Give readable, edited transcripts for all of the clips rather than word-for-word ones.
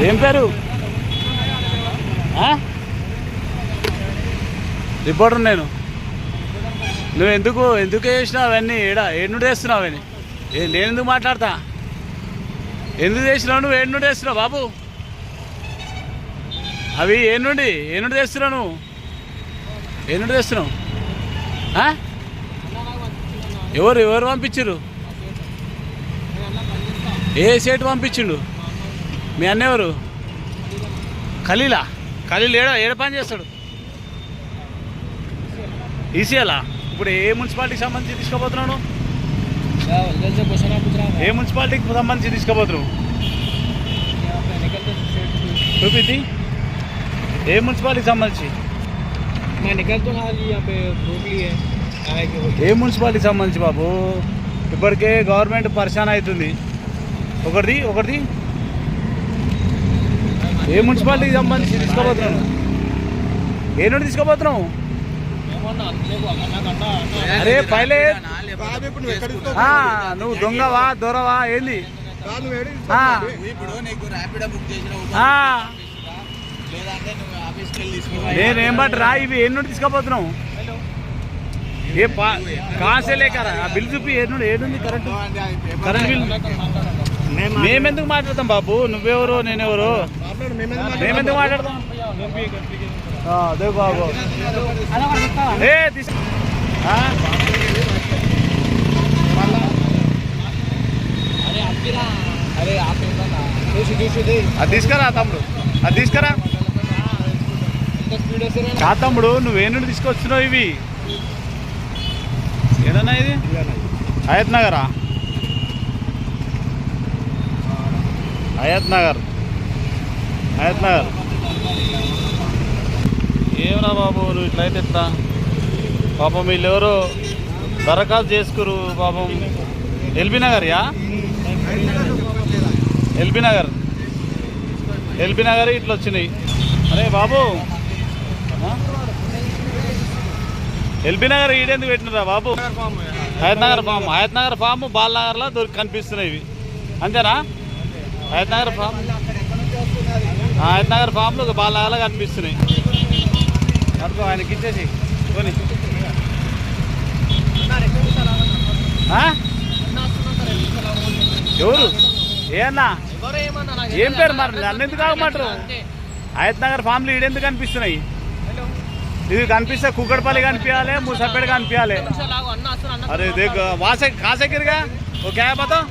ఏం పేరు? రిపోర్టర్ నేను. నువ్వు ఎందుకు చేసినావు అవన్నీ? ఏడు నుండి వేస్తున్నావు అవన్నీ? నేను ఎందుకు మాట్లాడతా? ఎందుకు చేసినావు నువ్వు? ఏడు నుండి వేస్తున్నావు బాబు? అవి ఏ నుండి తెస్తున్నావు నువ్వు? ఏ నుండి తెస్తున్నావు? ఎవరు పంపించారు? ఏ సేటు పంపించిండు? మీ అన్న ఎవరు? ఖలీల్ ఏడ పని చేస్తాడు? ఈసీఎలా? ఇప్పుడు ఏ మున్సిపాలిటీకి సంబంధించి తీసుకోబోతున్నావు? ఏ మున్సిపాలిటీకి సంబంధించి తీసుకోబోతున్నావు? చూపింది. ఏ మున్సిపాలిటీకి సంబంధించి? ఏ మున్సిపాలిటీకి సంబంధించి బాబు? ఇప్పటికే గవర్నమెంట్ పరిశాన్ అవుతుంది. ఒకటిది ఏ మున్సిపాలిటీకి సంబంధించి తీసుకోబోతున్నాను? ఏ నుండి తీసుకోబోతున్నావు? అరే పైలే నువ్వు దొంగవా దొరవా ఏంది? నేనేం బట్రా ఇవి ఏ నుండి తీసుకోబోతున్నావు? ఏ కాసే లేకరా? ఆ బిల్ చూపి ఏడుంది కరెంట్ బిల్. మేమెందుకు మాట్లాడతాం బాబు? నువ్వెవరు నేనెవరు? మేమెందుకు మాట్లాడతాం? అదే బాబు అది తీసుకురా తమ్ముడు, అది తీసుకురా. కా తమ్ముడు నువ్వే నుండి తీసుకొస్తున్నావు ఇవి? ఏదన్నా ఇది హయత్ నగరా? హయత్ నగర్ ఏమరా బాబు నువ్వు ఇట్లయితే ఎట్లా? పాపం వీళ్ళెవరో దరఖాస్తు చేసుకురు పాపం. ఎల్బీ నగర్యా? ఎల్బీ నగర్ ఇట్లా వచ్చినాయి. అరే బాబు ఎల్బీ నగర్ ఈడెందుకు పెట్టినరా బాబు? హయత్ నగర్ ఫామ్ బాలనగర్లో కనిపిస్తున్నాయి ఇవి, అంతేనా? హయత్ నగర్ ఫామ్లు బాలనగర్లో కనిపిస్తున్నాయి. అనుకో ఆయనకి ఇచ్చేసి కొని. ఎవరు? ఏ అన్నా? ఏం పేరు మరి? నన్ను ఎందుకు ఆగమంటారు? హయత్ నగర్ ఫామ్లు ఈడెందుకు కనిపిస్తున్నాయి? ఇది కనిపిస్తే కుక్కడపల్లి కనిపించాలి, ముసాపేట కనిపించాలి. अरे देख वहाँ से कहाँ से गिर गया वो? क्या है बताओ?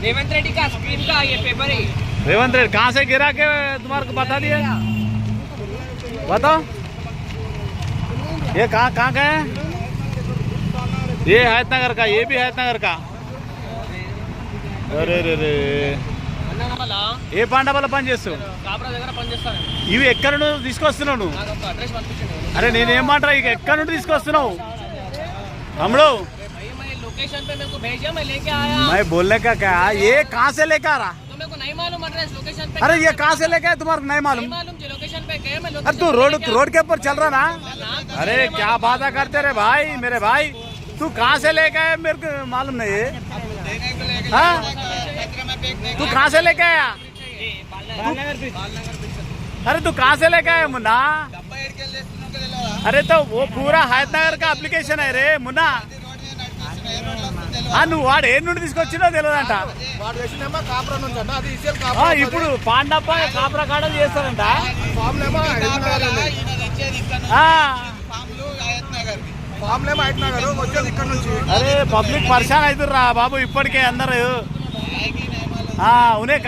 रेवंत रेड्डी का स्क्रीन का ये पेपर है। रेवंत रेड्डी कहाँ से गिरा के तुम्हारे को बता दिया? बताओ ये कहाँ का है? ये हयत नगर का, ये भी हयत नगर का. अरे रे रे ఏ పాండవల పని చేస్తావు? ఇవి ఎక్కడ నుండి తీసుకొస్తున్నావు నువ్వు? అరే నేనేం మాట ఇక ఎక్కడ నుండి తీసుకొస్తున్నావు తమ్ముడు? मैं बोलने का क्या? ये कहाँ से लेकर आ रहा? अरे ये कहाँ से लेकर आया? तुम्हारे नहीं मालूम? अरे तू रोड के ऊपर चल रहा ना? अरे क्या बात करते रे भाई, मेरे भाई तू कहाँ से लेकर आया? मेरे को मालूम नहीं है. तू कहाँ से लेके आया? अरे तू कहाँ से लेके आया मुन्ना? अरे तो वो पूरा हयత్ నగర్ का अप्लिकेशन है रे मुन्ना. నువ్వు వాడు ఏ నుండి తీసుకొచ్చినో తెలియదంట. ఇప్పుడు పాండప్ప కాపురా కాడ చేస్తారంట. అరే పబ్లిక్ పరిశాన్ అవుతుర్రా బాబు ఇప్పటికే అందరు. उन्हें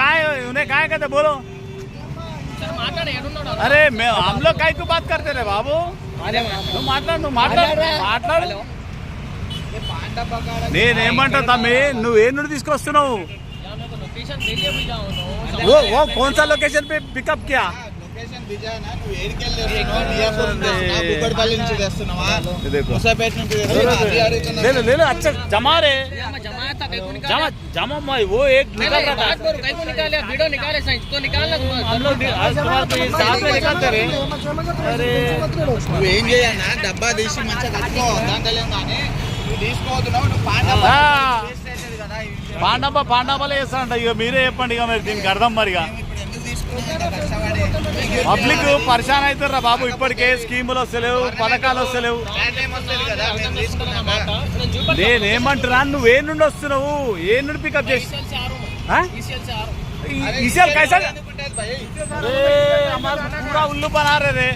काय कहते बोलो? अरे हम लोग काय को बात करते रहे बाबू? మాట్లాడు. నేనేమంటా తమ్మి, నువ్వు ఏ నుండి తీసుకొస్తున్నావు? वो कौन सा लोकेशन पे पिकअप किया? ले लो अच्छा जमा रे जमा वो एक निकल रहा था. वीडियो निकाले इसको निकालना हम लोग साथ में निकालते रहे. अरे నువ్వేం చేయాలన్నా డబ్బా తీసి మంచిగా కట్టుకో దాంట్లో కానీ నువ్వు తీసుకోవద్దు. నువ్వు పాండ పాండాబాలే చేస్తారంట. ఇక మీరే చెప్పండి ఇక మరి దీనికి అర్థం మరిగా. పబ్లిక్ పరిశాన్ అవుతారా బాబు, ఇప్పటికే స్కీములు వస్తలేవు, పథకాలు వస్తలేవు. నేనేమంటున్నా, నువ్వు ఏ నుండి వస్తున్నావు, ఏ నుండి పికప్ చేసి ఈసీఎల్ कैसा अरे हमारा पूरा उल्लू बना रहे रे.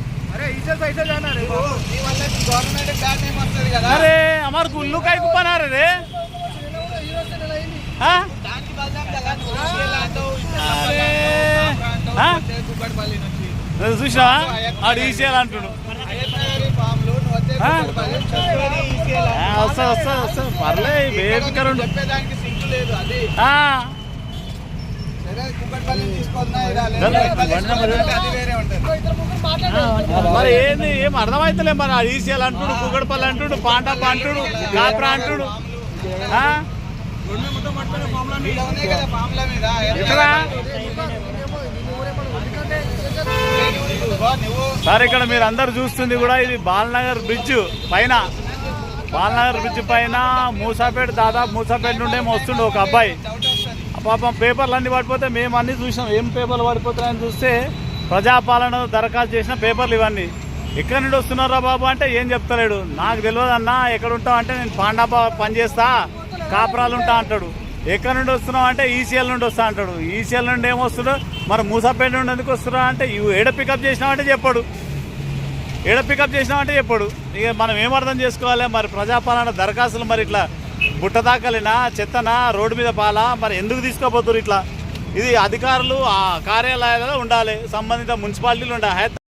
अरे हमारे उल्लू का बना रहे रे. చూసినావా ఆడు ఈసీఎల్ అంటుడు. వస్తా వస్తా వస్తా పర్లే వేదికరుండు. మరి ఏంది ఏం అర్థమైతలే మరి. ఆ ఈసీఎల్ అంటుడు, కుక్కడపల్లి అంటుడు, పాండప్ప అంటుడు, కాప్రా అంటుడు. సార్ ఇక్కడ మీరు అందరు చూస్తుంది కూడా ఇది బాలనగర్ బ్రిడ్జ్ పైన. బాలనగర్ బ్రిడ్జ్ పైన మూసాపేట, దాదాపు మూసాపేట నుండే వస్తుండే ఒక అబ్బాయి. పాపం పేపర్లు అన్నీ పడిపోతే మేము అన్నీ చూసాం. ఏం పేపర్లు పడిపోతాయని చూస్తే ప్రజాపాలన దరఖాస్తు చేసిన పేపర్లు ఇవన్నీ. ఎక్కడి నుండి వస్తున్నారా బాబు అంటే ఏం చెప్తలేడు. నాకు తెలియదు అన్న, ఎక్కడ ఉంటావు అంటే నేను పాండాప పనిచేస్తా, కాపురాలు ఉంటా అంటాడు. ఎక్కడి నుండి వస్తున్నావు అంటే ఈసీఎల్ నుండి వస్తా అంటాడు. ఈసీఎల్ నుండి ఏమొస్తున్నాడు, మరి మూసాపేట నుండి ఎందుకు వస్తున్నావు అంటే ఏడ పికప్ చేసినామంటే చెప్పాడు. ఏడ పికప్ చేసినామంటే చెప్పాడు. ఇక మనం ఏం అర్థం చేసుకోవాలి మరి. ప్రజాపాలన దరఖాస్తులు మరి ఇట్లా బుట్ట దాకలినా, చెత్తనా, రోడ్డు మీద పాలా, మరి ఎందుకు తీసుకోపోతున్నారు ఇట్లా? ఇది అధికారులు ఆ కార్యాలయాలలో ఉండాలి, సంబంధిత మున్సిపాలిటీలు ఉండాలి.